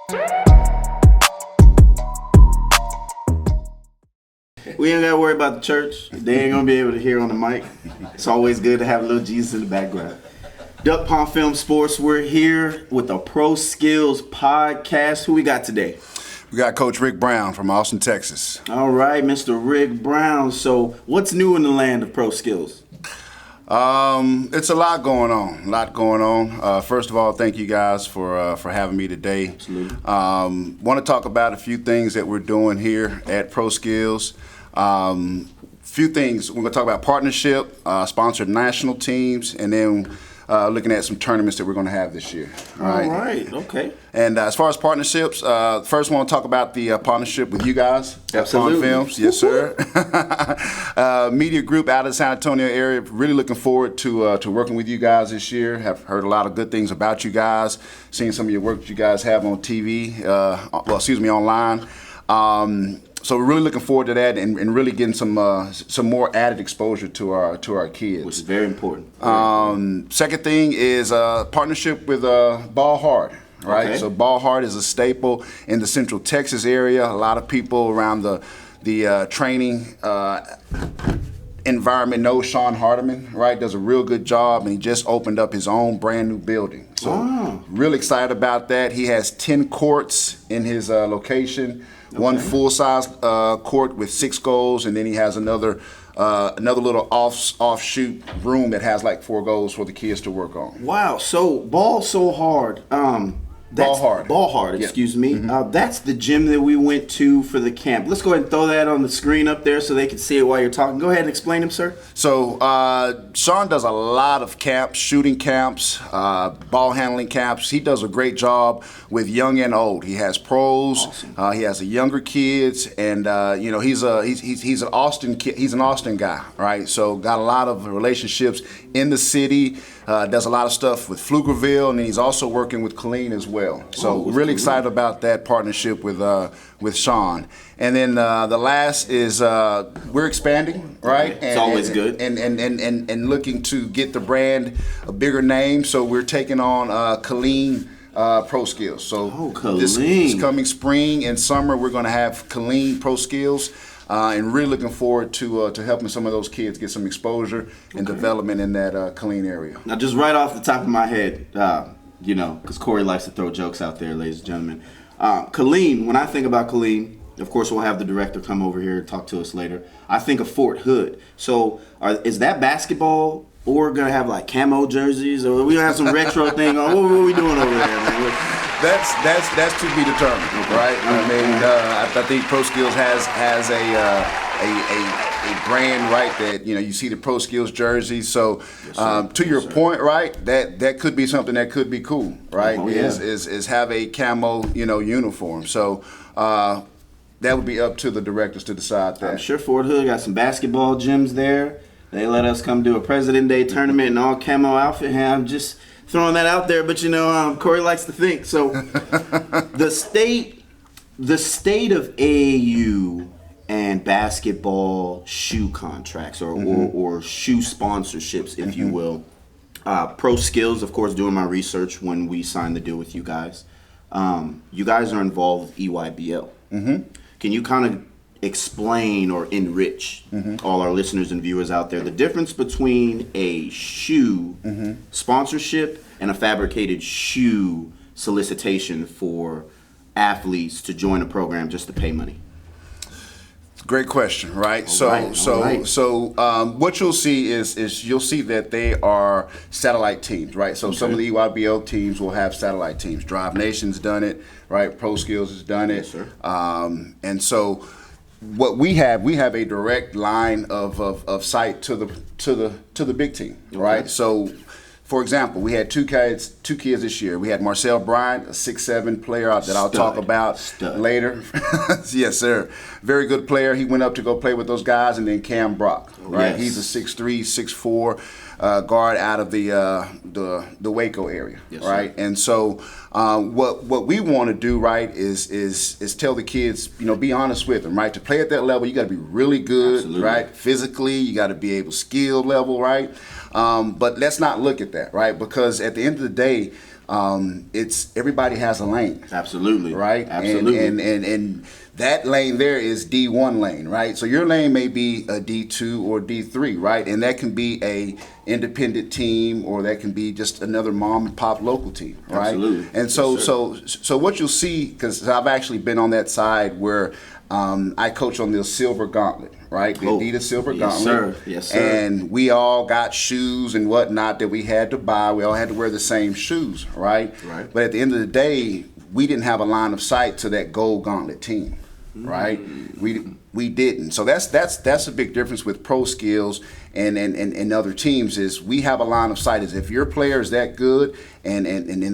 We ain't gotta worry about the church. They ain't gonna be able to hear on the mic. It's always good to have a little Jesus in the background. Duck Pond Film Sports, we're here with a ProSkills podcast. Who we got today? We got Coach Rick Brown from Austin, Texas. All right, Mr. Rick Brown. So what's new in the land of ProSkills? It's a lot going on. First of all, thank you guys for having me today. Absolutely. Want to talk about a few things that we're doing here at ProSkills. Few things. We're going to talk about partnership, sponsored national teams, and then looking at some tournaments that we're going to have this year. All right. Okay. And as far as partnerships, first I want to talk about the partnership with you guys at Absolutely. Pond Films. Yes, sir. Media group out of the San Antonio area. Really looking forward to working with you guys this year. Have heard a lot of good things about you guys. Seen some of your work that you guys have on TV. Online. So we're really looking forward to that and really getting some more added exposure to our kids, Which is very important. Second thing is partnership with Ball Hard, right? Okay. So Ball Hard is a staple in the Central Texas area. A lot of people around the training environment know Sean Hardiman, right? Does a real good job, and he just opened up his own brand new building. So really excited about that. He has 10 courts in his location. Okay. One full-size court with 6 goals, and then he has another little offshoot room that has like 4 goals for the kids to work on. Wow. So Ball Hard. Ball Hard, excuse me. Mm-hmm. That's the gym that we went to for the camp. Let's go ahead and throw that on the screen up there so they can see it while you're talking. Go ahead and explain him, sir. So Sean does a lot of camps, shooting camps, ball handling camps. He does a great job with young and old. He has pros. Awesome. He has the younger kids, and he's an Austin kid. He's an Austin guy, right? So got a lot of relationships in the city. Does a lot of stuff with Pflugerville, and he's also working with Killeen as well. So really excited about that partnership with Sean. And then the last is we're expanding, right? Okay. It's always good. And looking to get the brand a bigger name. So we're taking on Killeen ProSkills. So this coming spring and summer, we're going to have Killeen ProSkills. And really looking forward to helping some of those kids get some exposure and development in that Killeen area. Now, just right off the top of my head, because Corey likes to throw jokes out there, ladies and gentlemen. Killeen, when I think about Killeen, of course, we'll have the director come over here and talk to us later. I think of Fort Hood. So is that basketball, or going to have like camo jerseys, or we going to have some retro thing on? What are we doing over there, man? That's to be determined, right? I mean, I think ProSkills has a brand, right? That you see the ProSkills jersey. So to your point, right? That could be something that could be cool, right? Oh, yeah. Is have a camo uniform. So that would be up to the directors to decide that. I'm sure Fort Hood got some basketball gyms there. They let us come do a President Day tournament in all camo outfit. Hey, I'm just throwing that out there, but Corey likes to think. So the state of AAU and basketball shoe contracts or shoe sponsorships, if you will. ProSkills, of course, doing my research when we signed the deal with you guys. You guys are involved with EYBL. Mm-hmm. Can you kind of explain or enrich all our listeners and viewers out there the difference between a shoe sponsorship and a fabricated shoe solicitation for athletes to join a program just to pay money? Great question, right? All right. What you'll see is you'll see that they are satellite teams, right? So some of the EYBL teams will have satellite teams. Drive Nation's done it, right? ProSkills has done it. Yes, sir. And so what we have a direct line of sight to the big team, right? So, for example, we had two kids this year. We had Marcel Bryant, a 6'7" player that I'll talk about later. Yes, sir. Very good player. He went up to go play with those guys, and then Cam Brock, right? Yes. He's a 6'3", 6'4" guard out of the Waco area, yes, right? Sir. And so what we want to do, right, is tell the kids, be honest with them, right? To play at that level, you got to be really good, Absolutely. Right? Physically, you got to be able skill level, right? But let's not look at that, right? Because at the end of the day, it's everybody has a lane. Absolutely. Right? Absolutely. And that lane there is D1 lane, right? So your lane may be a D2 or D3, right? And that can be a independent team, or that can be just another mom and pop local team, right? Absolutely. And so Yes, so what you'll see, because I've actually been on that side where I coach on the silver gauntlet, right? The Adidas silver gauntlet. Sir. Yes, sir. And we all got shoes and whatnot that we had to buy. We all had to wear the same shoes, right? Right. But at the end of the day, we didn't have a line of sight to that gold gauntlet team, right? We didn't. So that's a big difference with Proskills and other teams, is we have a line of sight. Is if your player is that good and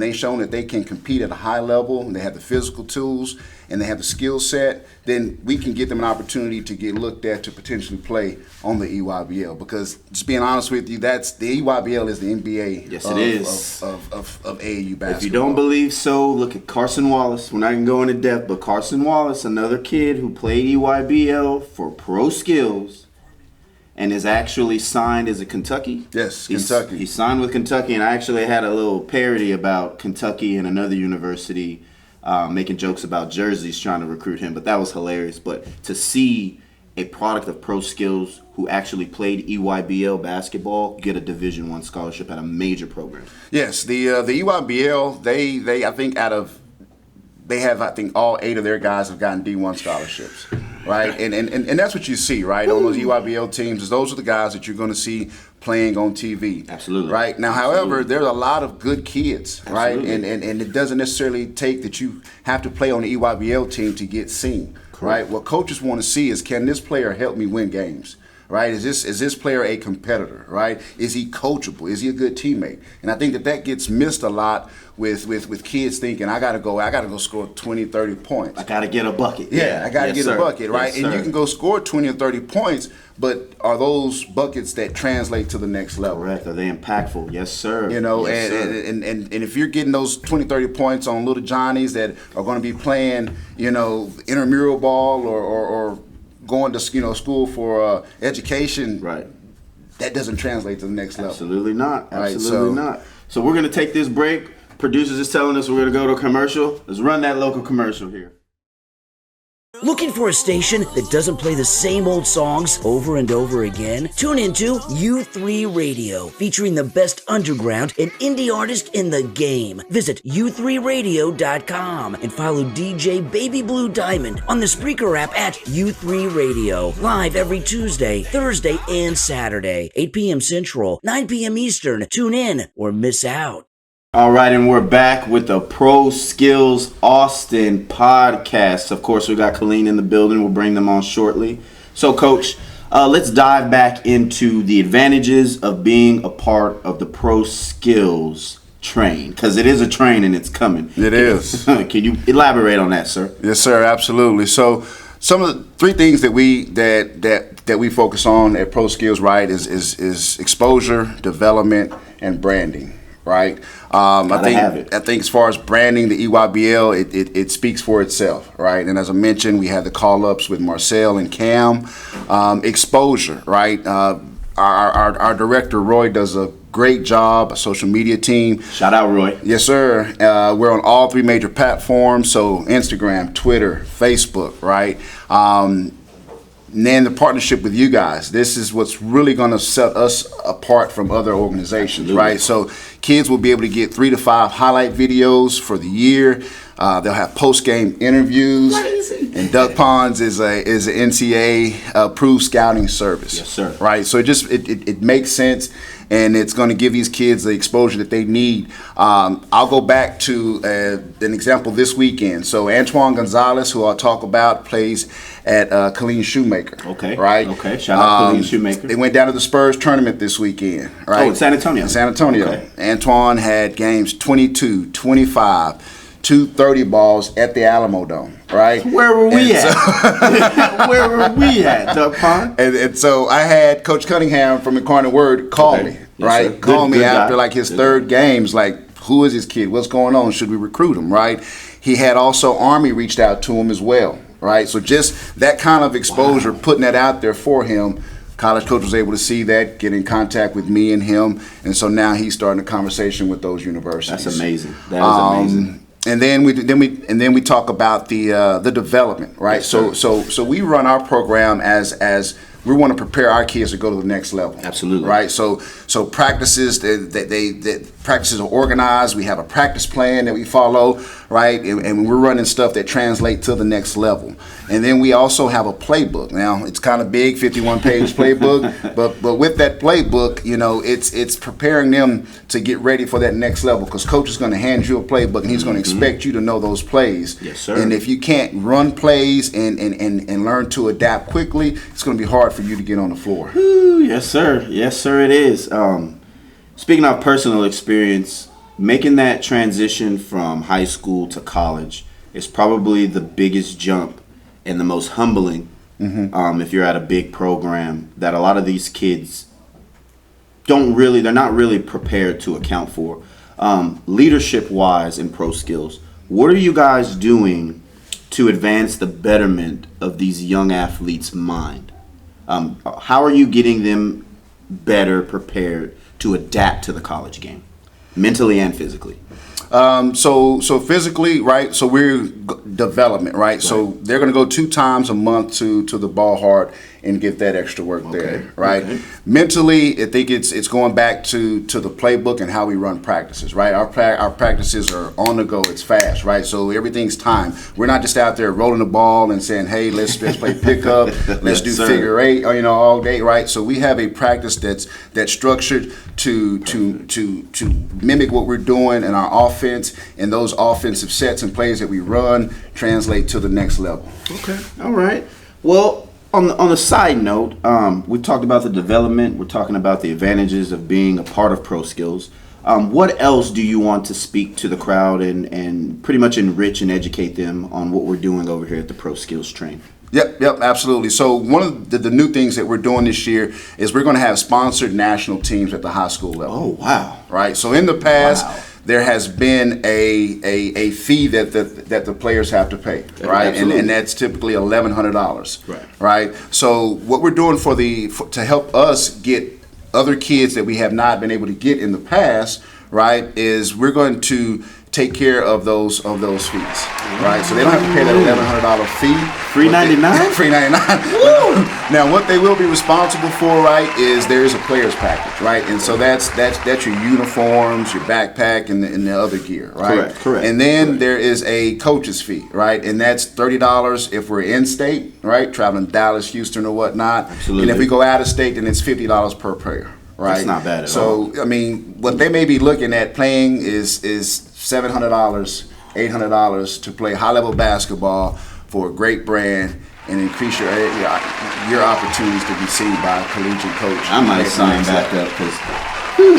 they've shown that they can compete at a high level, and they have the physical tools and they have the skill set, then we can get them an opportunity to get looked at to potentially play on the EYBL. Because just being honest with you, that's the EYBL is the NBA. Yes, it is. Of AAU basketball. If you don't believe so, look at Carson Wallace. We're not going to go into depth, but Carson Wallace, another kid who played EYBL for Proskills and is actually signed, is it Kentucky? Yes, Kentucky. He signed with Kentucky, and I actually had a little parody about Kentucky and another university making jokes about jerseys trying to recruit him, but that was hilarious. But to see a product of Proskills who actually played EYBL basketball get a Division I scholarship at a major program. Yes, the EYBL, they I think I think all 8 of their guys have gotten D1 scholarships, right? And that's what you see, right? On those EYBL teams, is those are the guys that you're going to see playing on TV. Absolutely. Right? Now, however, there's a lot of good kids, right? Absolutely. And it doesn't necessarily take that you have to play on the EYBL team to get seen, right? What coaches want to see is, can this player help me win games? Right? Is this player a competitor? Right? Is he coachable? Is he a good teammate? And I think that gets missed a lot with kids thinking, I gotta go score 20, 30 points. I gotta get a bucket. Yeah, I gotta get a bucket, right? Yes, and you can go score 20 or 30 points, but are those buckets that translate to the next level? Correct. Are they impactful? Yes, sir. You know, yes, and if you're getting those 20, 30 points on little Johnnies that are going to be playing, you know, intramural ball or going to school for education, right, that doesn't translate to the next level. Absolutely not. Right, Absolutely not. So we're going to take this break. Producers is telling us we're going to go to a commercial. Let's run that local commercial here. Looking for a station that doesn't play the same old songs over and over again? Tune into U3 Radio, featuring the best underground and indie artists in the game. Visit u3radio.com and follow DJ Baby Blue Diamond on the Spreaker app at U3 Radio. Live every Tuesday, Thursday, and Saturday, 8 p.m. Central, 9 p.m. Eastern. Tune in or miss out. All right, and we're back with the Proskills Austin podcast. Of course, we got Colleen in the building. We'll bring them on shortly. So, Coach, let's dive back into the advantages of being a part of the Proskills train, because it is a train and it's coming. It is. Can you elaborate on that, sir? Yes, sir. Absolutely. So, some of the 3 things that we focus on at Proskills, right, is exposure, development, and branding. Right, I think as far as branding, the EYBL, it speaks for itself, right? And as I mentioned, we had the call-ups with Marcel and Cam. Exposure, right? Our director Roy does a great job. A social media team. Shout out Roy. Yes, sir. We're on all 3 major platforms, so Instagram, Twitter, Facebook, right? And then the partnership with you guys. This is what's really going to set us apart from other organizations, Absolutely. Right? So kids will be able to get 3 to 5 highlight videos for the year. They'll have post-game interviews. Crazy. And Duck Ponds is an NCAA approved scouting service. Yes, sir. Right? So it makes sense, and it's going to give these kids the exposure that they need. I'll go back to an example this weekend. So Antoine Gonzalez, who I'll talk about, plays at Colleen Shoemaker. Okay. Right? Okay. Shout out Colleen Shoemaker. They went down to the Spurs tournament this weekend. Right? Oh, in San Antonio. In San Antonio. Okay. Antoine had games 22, 25, 230 balls at the Alamo Dome, right? Where were we at? Where were we at, Duck Pond? And so I had Coach Cunningham from Incarnate Word call me, right? Yes, call me after like his third games, like, who is this kid? What's going on? Should we recruit him, right? He had also Army reached out to him as well, right? So just that kind of exposure, putting that out there for him, college coach was able to see that, get in contact with me and him, and so now he's starting a conversation with those universities. That's amazing. That is amazing. And then we talk about the development, right? Yes, so we run our program as we want to prepare our kids to go to the next level. Absolutely. Right. So practices that practices are organized. We have a practice plan that we follow, right? And we're running stuff that translate to the next level. And then we also have a playbook. Now it's kind of big, 51-page playbook, but with that playbook, you know, it's preparing them to get ready for that next level, because coach is going to hand you a playbook and he's going to expect you to know those plays. Yes, sir. And if you can't run plays and learn to adapt quickly, it's going to be hard for you to get on the floor. Ooh, yes, sir. Yes, sir, it is. Speaking of personal experience, making that transition from high school to college is probably the biggest jump and the most humbling if you're at a big program that a lot of these kids they're not really prepared to account for. Leadership-wise in ProSkills, what are you guys doing to advance the betterment of these young athletes' mind? How are you getting them better prepared to adapt to the college game, mentally and physically? So physically, right? So we're development, right? So they're going to go 2 times a month to the ball hard and get that extra work there, right? Okay. Mentally, I think it's going back to the playbook and how we run practices, right? Our practices are on the go. It's fast, right? So everything's time. We're not just out there rolling the ball and saying, "Hey, let's play pickup, let's do figure 8, or, you know, all day," right? So we have a practice that's structured to mimic what we're doing in our offense, and those offensive sets and plays that we run translate to the next level. Okay. All right. Well, on the side note, we've talked about the development. We're talking about the advantages of being a part of ProSkills. What else do you want to speak to the crowd and pretty much enrich and educate them on what we're doing over here at the ProSkills Train? Yep, absolutely. So one of the new things that we're doing this year is we're going to have sponsored national teams at the high school level. Oh, wow. Right. So in the past, there has been a fee that the players have to pay, right? And that's typically $1,100. Right. So what we're doing to help us get other kids that we have not been able to get in the past, right, is we're going to take care of those fees, right? So they don't have to pay that $1,100 fee. Free 99? Free 99. Now, what they will be responsible for, right, is there is a player's package, right? And so that's your uniforms, your backpack, and the other gear, right? Correct. And then there is a coach's fee, right? And that's $30 if we're in state, right, traveling Dallas, Houston, or whatnot. Absolutely. And if we go out of state, then it's $50 per player. Right. That's not bad at all. So, I mean, what they may be looking at playing is $700, $800 to play high-level basketball for a great brand and increase your opportunities to be seen by a collegiate coach. I might sign back up because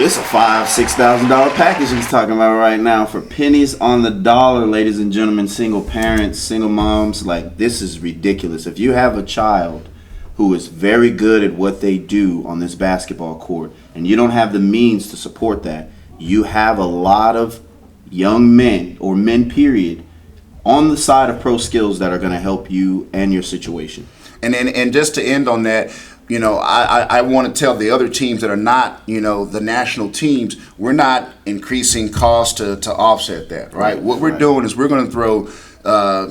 it's a $5,000-$6,000 package he's talking about right now for pennies on the dollar, ladies and gentlemen, single parents, single moms. Like, this is ridiculous. If you have a child who is very good at what they do on this basketball court, and you don't have the means to support that, you have a lot of young men, or men period, on the side of ProSkills that are going to help you and your situation. And just to end on that, you know, I want to tell the other teams that are not, you know, the national teams, we're not increasing costs to offset that, right? What we're doing is we're going to throw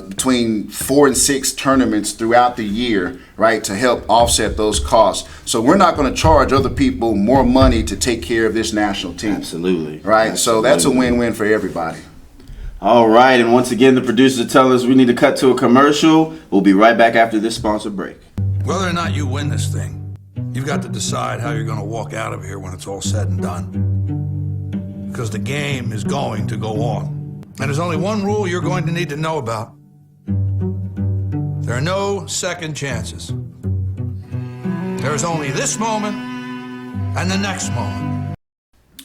between 4 and 6 tournaments throughout the year, right, to help offset those costs. So we're not going to charge other people more money to take care of this national team. Absolutely. Right? Absolutely. So that's a win-win for everybody. All right, and once again, the producers tell us we need to cut to a commercial. We'll be right back after this sponsor break. Whether or not you win this thing, you've got to decide how you're going to walk out of here when it's all said and done. Because the game is going to go on. And there's only one rule you're going to need to know about. There are no second chances. There's only this moment and the next moment.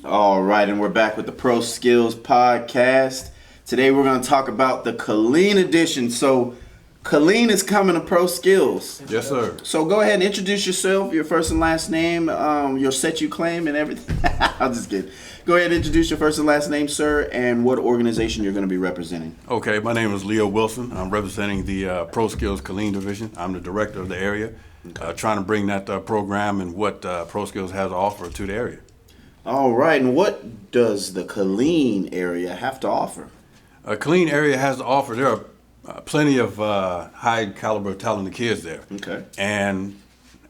All right, and we're back with the ProSkills podcast. Today we're going to talk about the Killeen edition. So Killeen is coming to ProSkills. Yes, sir. So go ahead and introduce yourself, your first and last name, your set you claim, and everything. I'm just kidding. Go ahead and introduce your first and last name, sir, and what organization you're going to be representing. Okay, my name is Leo Wilson. I'm representing the ProSkills Killeen division. I'm the director of the area. trying to bring that program and what ProSkills has to offer to the area. All right, and what does the Killeen area have to offer? Killeen area has to offer. There are plenty of high caliber talented kids there. Okay. And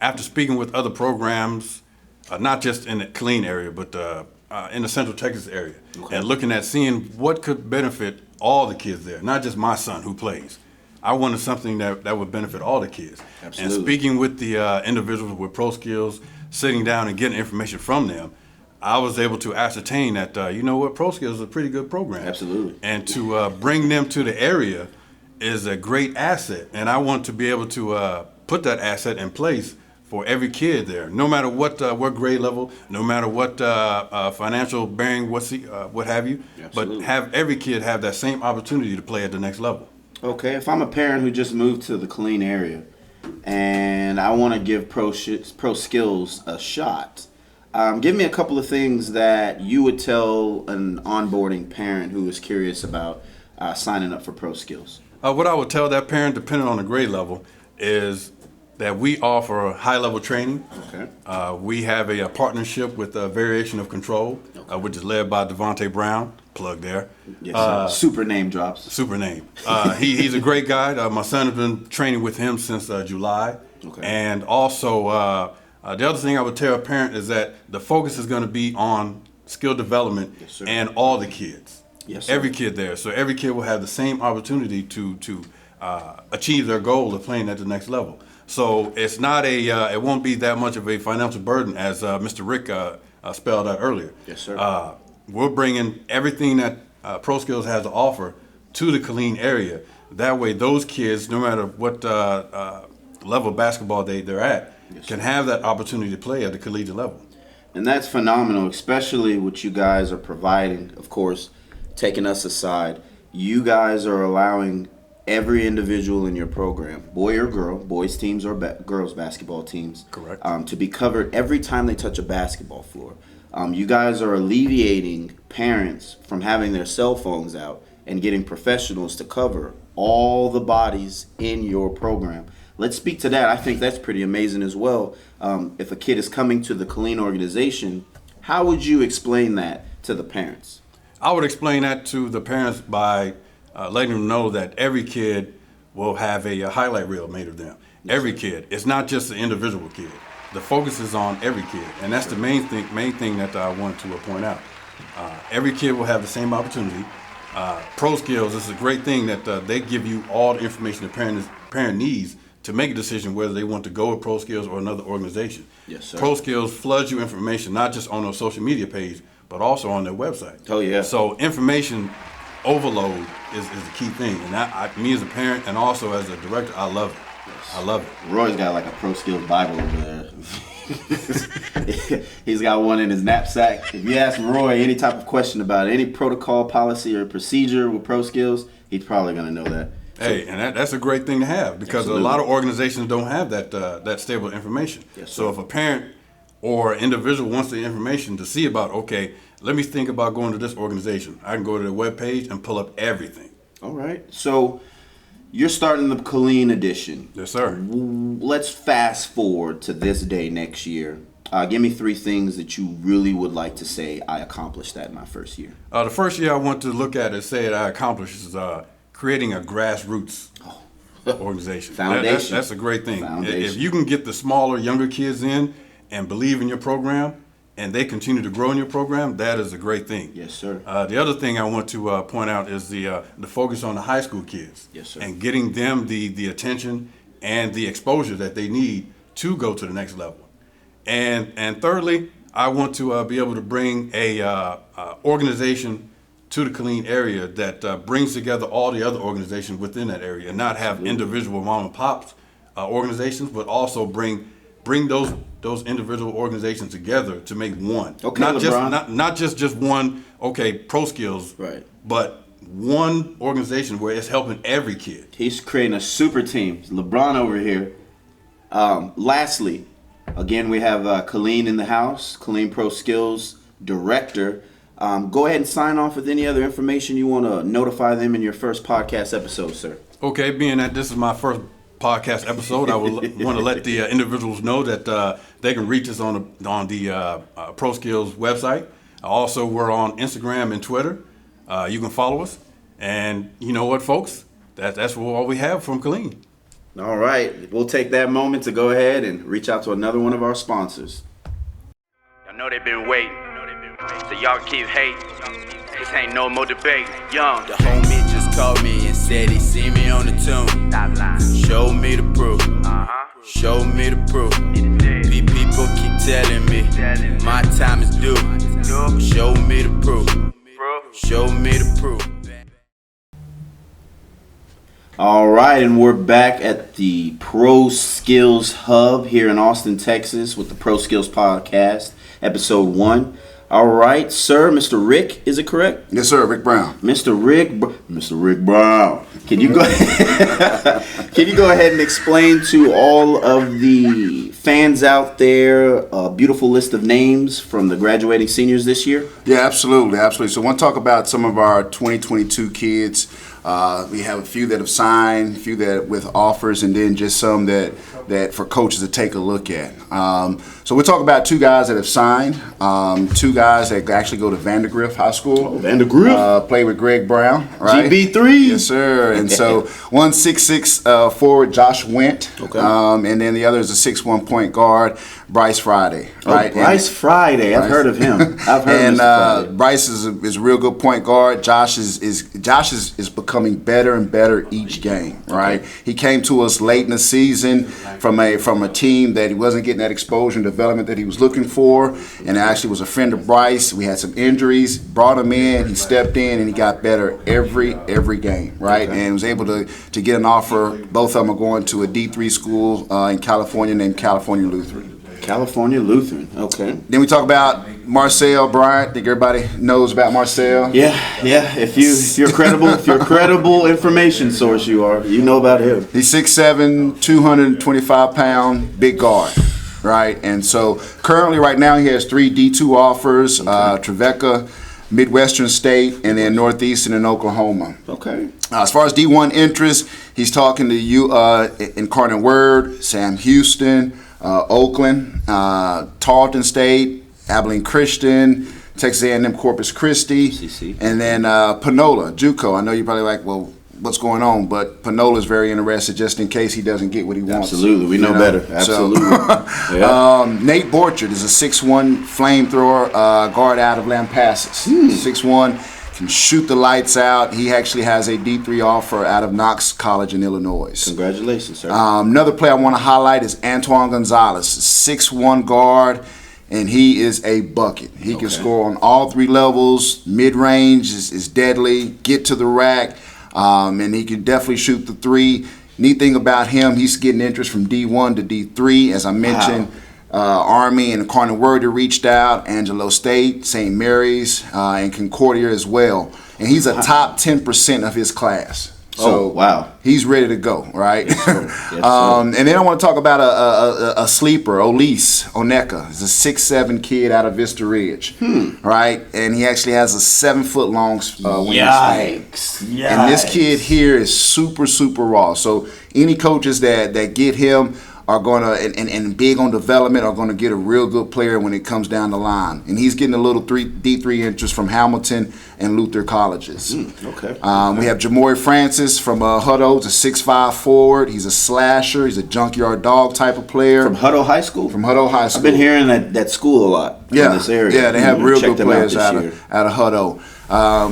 after speaking with other programs, not just in the Killeen area, but in the Central Texas area, and looking at seeing what could benefit all the kids there, not just my son who plays. I wanted something that would benefit all the kids. Absolutely. And speaking with the individuals with ProSkills, sitting down and getting information from them, I was able to ascertain that, ProSkills is a pretty good program. Absolutely. And to bring them to the area is a great asset. And I want to be able to put that asset in place for every kid there, no matter what grade level, no matter what financial bearing, what have you. Absolutely. But have every kid have that same opportunity to play at the next level. Okay, if I'm a parent who just moved to the Killeen area and I want to give ProSkills a shot, give me a couple of things that you would tell an onboarding parent who is curious about signing up for ProSkills. What I would tell that parent, depending on the grade level, is that we offer high-level training. Okay. We have a partnership with Variation of Control, which is led by Devontae Brown. Plug there. Yes, sir. Super name drops. Super name. He's a great guy. My son has been training with him since July. Okay. And also, the other thing I would tell a parent is that the focus is going to be on skill development and all the kids. Yes, sir. Every kid there. So every kid will have the same opportunity to achieve their goal of playing at the next level. So it's not it won't be that much of a financial burden as Mr. Rick spelled out earlier. Yes, sir. We're bringing everything that ProSkills has to offer to the Killeen area. That way, those kids, no matter what level of basketball they're at, can have that opportunity to play at the collegiate level. And that's phenomenal, especially what you guys are providing. Of course, taking us aside, you guys are allowing every individual in your program, boy or girl, boys teams or girls basketball teams, correct, to be covered every time they touch a basketball floor. You guys are alleviating parents from having their cell phones out and getting professionals to cover all the bodies in your program. Let's speak to that. I think that's pretty amazing as well. If a kid is coming to the Killeen organization, how would you explain that to the parents? I would explain that to the parents by letting them know that every kid will have a highlight reel made of them. Every kid. It's not just the individual kid. The focus is on every kid, and that's the main thing that I want to point out. Every kid will have the same opportunity. ProSkills is a great thing that they give you all the information the parent needs to make a decision whether they want to go with ProSkills or another organization. Yes, sir. ProSkills floods you information not just on their social media page, but also on their website. Oh, yeah. So information overload is the key thing, and me as a parent and also as a director, I love it. I love it. Roy's got like a ProSkills Bible over there. He's got one in his knapsack. If you ask Roy any type of question about any protocol, policy, or procedure with ProSkills, he's probably going to know that. Hey, and that's a great thing to have because Absolutely. a lot of organizations don't have that stable information. Yes, so sir. if a parent or individual wants the information to see about, okay, let me think about going to this organization, I can go to their webpage and pull up everything. All right. So you're starting the Killeen edition. Yes, sir. Let's fast forward to this day next year. Give me 3 things that you really would like to say I accomplished that in my first year. The first year I want to look at and say that I accomplished is creating a grassroots organization. Foundation. That's a great thing. Foundation. If you can get the smaller, younger kids in and believe in your program, and they continue to grow in your program, that is a great thing. Yes, sir. The other thing I want to point out is the focus on the high school kids. Yes, sir. And getting them the attention and the exposure that they need to go to the next level. And thirdly, I want to be able to bring a organization to the Killeen area that brings together all the other organizations within that area, and not have individual mom and pops organizations, but also bring those individual organizations together to make one. Okay, not LeBron. not just one. Okay, ProSkills. Right. But one organization where it's helping every kid. He's creating a super team. LeBron over here. Lastly, again, we have Killeen in the house, Killeen ProSkills director. Go ahead and sign off with any other information you want to notify them in your first podcast episode, sir. Okay, being that this is my first podcast episode. I would want to let the individuals know that they can reach us on the ProSkills website. Also, we're on Instagram and Twitter. You can follow us. And you know what, folks? That's all we have from Killeen. All right. We'll take that moment to go ahead and reach out to another one of our sponsors. I know they've been waiting, so y'all keep hating. This ain't no more debate. Young. The homie just called me and said he see me on the tune. Show me the proof. Show me the proof. People keep telling me my time is due. Show me the proof. Show me the proof. All right, and we're back at the ProSkills Hub here in Austin, Texas with the ProSkills Podcast, Episode 1. All right, sir, Mr. Rick, is it correct? Yes, sir, Rick Brown. Mr. Rick Brown. Can you go ahead and explain to all of the fans out there a beautiful list of names from the graduating seniors this year? Yeah, absolutely. So I want to talk about some of our 2022 kids. We have a few that have signed, a few that with offers, and then just some that for coaches to take a look at. So we'll talk about two guys that have signed, two guys that actually go to Vandergrift High School. Oh, Vandergrift. Play with Greg Brown, right? GB3. Yes, sir. And so 1'6" forward, Josh Went. Okay. And then the other is a 6'1" point guard, Bryce Friday. Right? Bryce Friday. I've heard of him. I've heard of Mr. Friday. Bryce is a real good point guard. Josh is becoming better and better each game. Right. Okay. He came to us late in the season from a team that he wasn't getting that exposure and development that he was looking for, and actually was a friend of Bryce. We had some injuries, brought him in, he stepped in, and he got better every game. Right. Okay. And was able to get an offer. Both of them are going to a D3 school in California named California Lutheran. California Lutheran. Okay. Then we talk about Marcel Bryant. I think everybody knows about Marcel. Yeah. If you're credible information source, you know about him. He's 6'7", 225 pound, big guard. Right. And so currently, right now, he has 3 D2 offers: Trevecca, Midwestern State, and then Northeastern in Oklahoma. Okay. As far as D1 interest, he's talking to you Incarnate Word, Sam Houston, Oakland, Tarleton State, Abilene Christian, Texas A&M Corpus Christi, CC. And then Panola, JUCO. I know you're probably like, well, what's going on? But Panola's very interested just in case he doesn't get what he wants. Absolutely. We know better. Absolutely. So, Nate Borchard is a 6'1" flamethrower guard out of Lampasas. 6'1", can shoot the lights out. He actually has a D3 offer out of Knox College in Illinois. Congratulations, sir. Another player I want to highlight is Antoine Gonzalez, 6'1" guard, and he is a bucket. He can score on all 3 levels. Mid-range is deadly. Get to the rack. And he can definitely shoot the 3. Neat thing about him, he's getting interest from D1 to D3. As I mentioned, Army and Incarnate Word reached out, Angelo State, St. Mary's, and Concordia as well. And he's a top 10% of his class. So he's ready to go, right? Yes, sir. Yes, sir. And then I want to talk about a sleeper, Olise Oneka. He's a 6'7" kid out of Vista Ridge, right? And he actually has a 7-foot long wingspan. Yikes. And this kid here is super raw. So any coaches that get him are going to, and big on development, are going to get a real good player when it comes down the line. And he's getting a little D3 interest from Hamilton and Luther colleges. We have Jamori Francis from Hutto. He's a 6'5" forward. He's a slasher. He's a junkyard dog type of player. From Hutto High School? From Hutto High School. I've been hearing that school a lot in this area. Yeah, they have real good players out of Hutto.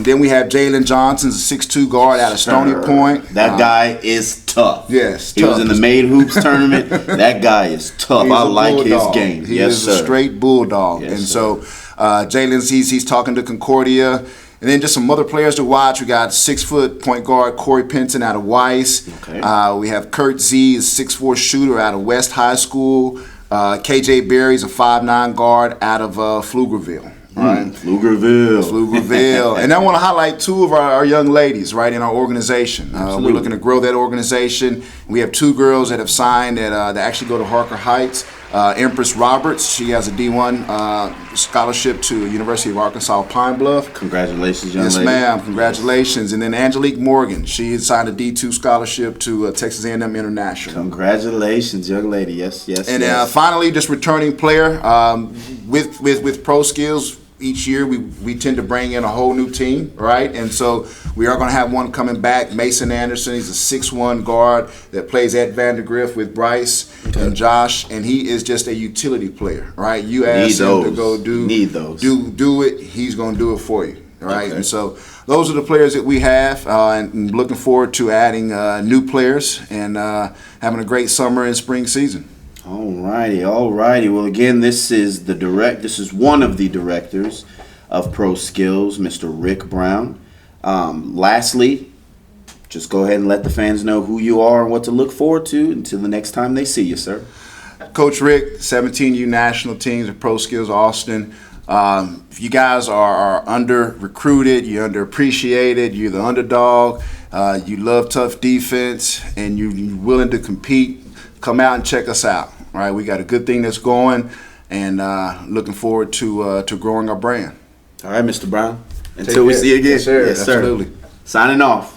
Then we have Jalen Johnson, a 6'2" guard out of Stony Point. That guy is tough. Yes, he was in the Made Hoops tournament. That guy is tough. I like his game. He is a straight bulldog. Yes, and so Jalen's he's talking to Concordia. And then just some other players to watch. We got 6-foot point guard Corey Penton out of Weiss. We have Kurt Z, a 6'4" shooter out of West High School. KJ Berry's a 5'9" guard out of Pflugerville. Right. Pflugerville. And I want to highlight 2 of our young ladies, right, in our organization. We're looking to grow that organization. We have 2 girls that have signed that actually go to Harker Heights. Empress Roberts, she has a D1 scholarship to University of Arkansas Pine Bluff. Congratulations, young Yes, lady. ma'am. Congratulations. And then Angelique Morgan, she had signed a D2 scholarship to Texas A&M International. Congratulations, young lady. Yes, yes. And yes. finally, just returning player with ProSkills. Each year we tend to bring in a whole new team, right? And so we are going to have one coming back. Mason Anderson, he's a 6'1" guard that plays at Vandergrift with Bryce and Josh, and he is just a utility player, right? You ask him to go do it, he's going to do it for you, right? Okay. And so those are the players that we have, and looking forward to adding new players and having a great summer and spring season. All righty. Well, again, this is one of the directors of ProSkills, Mr. Rick Brown. Lastly, just go ahead and let the fans know who you are and what to look forward to until the next time they see you, sir. Coach Rick, 17U national teams at ProSkills Austin. If you guys are under-recruited, you're underappreciated, you're the underdog, you love tough defense, and you're willing to compete, come out and check us out. Right, we got a good thing that's going, and looking forward to growing our brand. All right, Mr. Brown. Until we see you again. Yes, sir. Yes, sir. Absolutely. Signing off.